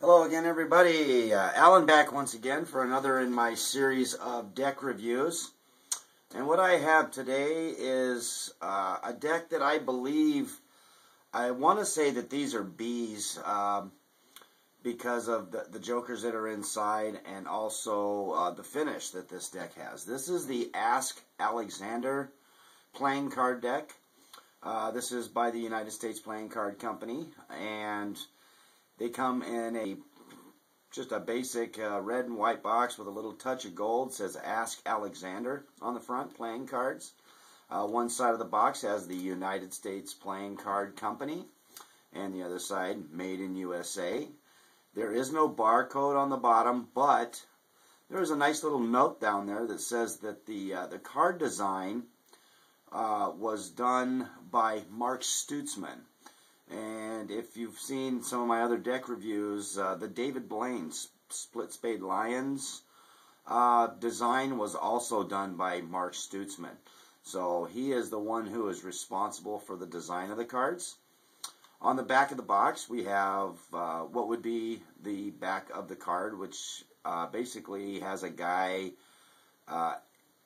Hello again, everybody. Alan back once again for another in my series of deck reviews. And what I have today is a deck that I believe, I want to say that these are Bs because of the jokers that are inside and also the finish that this deck has. This is the Ask Alexander playing card deck. This is by the United States Playing Card Company, and they come in just a basic red and white box with a little touch of gold. It says Ask Alexander on the front, playing cards. One side of the box has the United States Playing Card Company, and the other side, Made in USA. There is no barcode on the bottom, but there is a nice little note down there that says that the card design was done by Mark Stutzman. And if you've seen some of my other deck reviews, the David Blaine Split Spade Lions design was also done by Mark Stutzman. So he is the one who is responsible for the design of the cards. On the back of the box, we have what would be the back of the card, which basically has a guy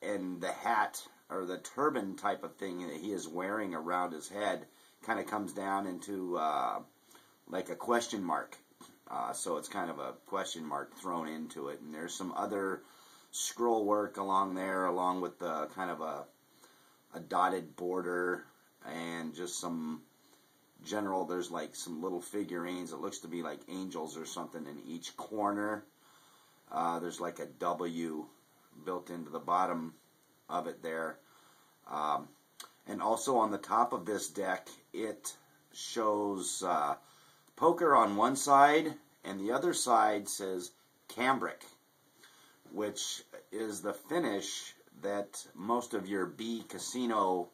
in the hat or the turban type of thing that he is wearing around his head. Kind of comes down into like a question mark. So it's kind of a question mark thrown into it. And there's some other scroll work along there, along with the kind of a dotted border and just some general, there's like some little figurines. It looks to be like angels or something in each corner. There's like a W built into the bottom of it there. And also on the top of this deck, it shows poker on one side, and the other side says cambric, which is the finish that most of your B casino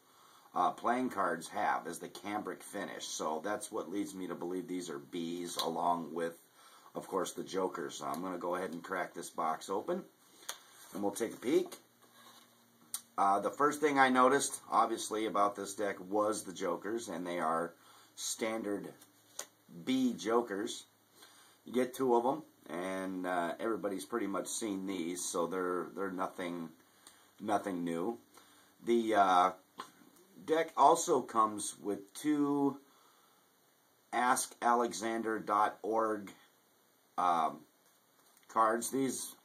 playing cards have, is the cambric finish. So that's what leads me to believe these are Bs, along with, of course, the jokers. So I'm going to go ahead and crack this box open, and we'll take a peek. The first thing I noticed, obviously, about this deck was the jokers, and they are standard B jokers. You get two of them, and everybody's pretty much seen these, so they're nothing new. The deck also comes with two AskAlexander.org cards. These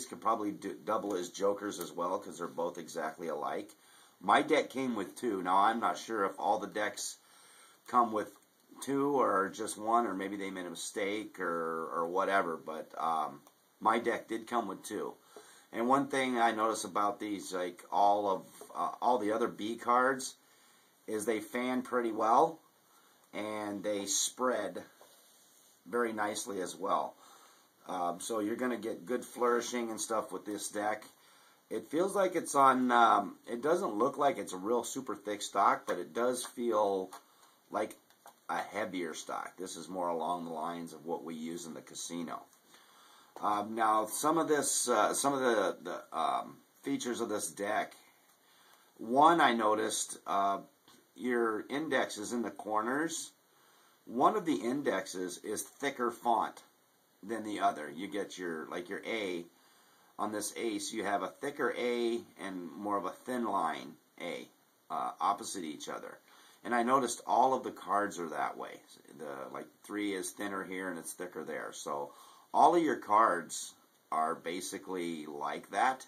could probably double as jokers as well, because they're both exactly alike. My deck came with two. Now I'm not sure if all the decks come with two or just one, or maybe they made a mistake or whatever, but my deck did come with two. And one thing I notice about these, like all the other B cards, is they fan pretty well and they spread very nicely as well. So you're going to get good flourishing and stuff with this deck. It feels like it's on, it doesn't look like it's a real super thick stock, but it does feel like a heavier stock. This is more along the lines of what we use in the casino. Now, some of the features of this deck, one I noticed, your indexes in the corners, one of the indexes is thicker font than the other. You get your A on this ace, you have a thicker A and more of a thin line A opposite each other. And I noticed all of the cards are that way. Like 3 is thinner here and it's thicker there. So all of your cards are basically like that.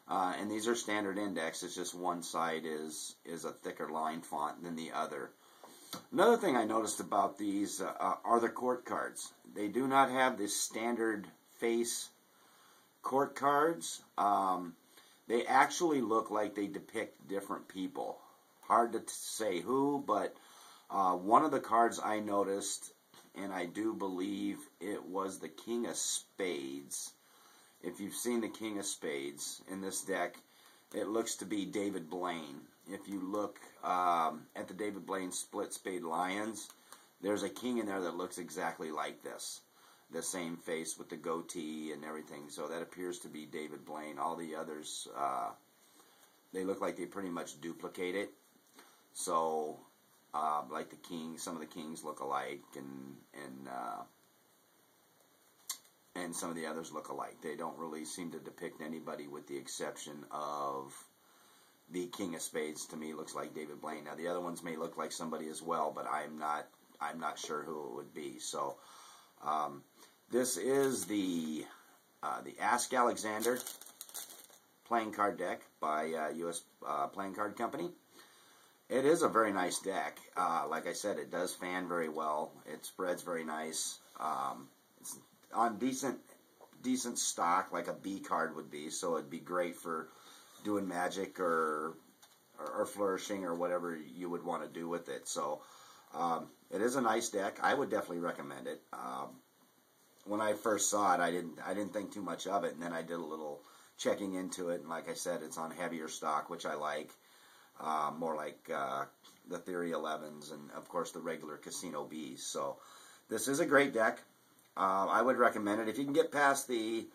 And these are standard index. It's just one side is a thicker line font than the other. Another thing I noticed about these are the court cards. They do not have this standard face court cards. They actually look like they depict different people. Hard to say who, but one of the cards I noticed, and I do believe it was the King of Spades. If you've seen the King of Spades in this deck, it looks to be David Blaine. If you look at the David Blaine Split Spade Lions, there's a king in there that looks exactly like this. The same face with the goatee and everything. So that appears to be David Blaine. All the others, they look like they pretty much duplicate it. So, like the king, some of the kings look alike, and and some of the others look alike. They don't really seem to depict anybody with the exception of the King of Spades. To me, looks like David Blaine. Now, the other ones may look like somebody as well, but I'm not sure who it would be. So, this is the Ask Alexander playing card deck by U.S. Playing Card Company. It is a very nice deck. Like I said, it does fan very well. It spreads very nice. It's on decent stock, like a B card would be. So it'd be great for doing Magic or flourishing or whatever you would want to do with it. So it is a nice deck. I would definitely recommend it. When I first saw it, I didn't think too much of it, and then I did a little checking into it. And like I said, it's on heavier stock, which I like. More like the Theory 11s and, of course, the regular Casino Bs. So this is a great deck. I would recommend it. If you can get past the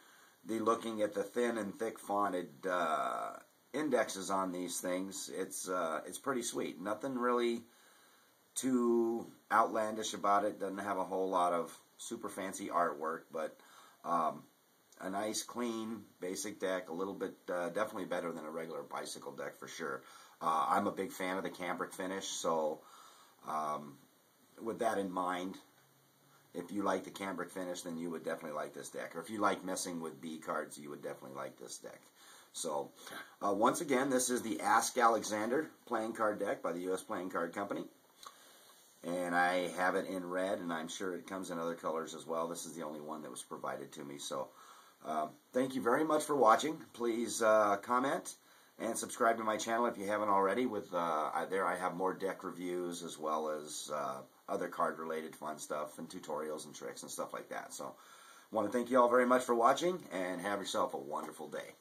looking at the thin and thick fonted indexes on these things, it's pretty sweet. Nothing really too outlandish about it. Doesn't have a whole lot of super fancy artwork, but a nice, clean, basic deck. A little bit, definitely better than a regular bicycle deck for sure. I'm a big fan of the cambric finish, so with that in mind, if you like the cambric finish, then you would definitely like this deck. Or if you like messing with B cards, you would definitely like this deck. So, once again, this is the Ask Alexander playing card deck by the U.S. Playing Card Company. And I have it in red, and I'm sure it comes in other colors as well. This is the only one that was provided to me. So, thank you very much for watching. Please comment and subscribe to my channel if you haven't already. There I have more deck reviews as well as other card-related fun stuff and tutorials and tricks and stuff like that. So, I want to thank you all very much for watching, and have yourself a wonderful day.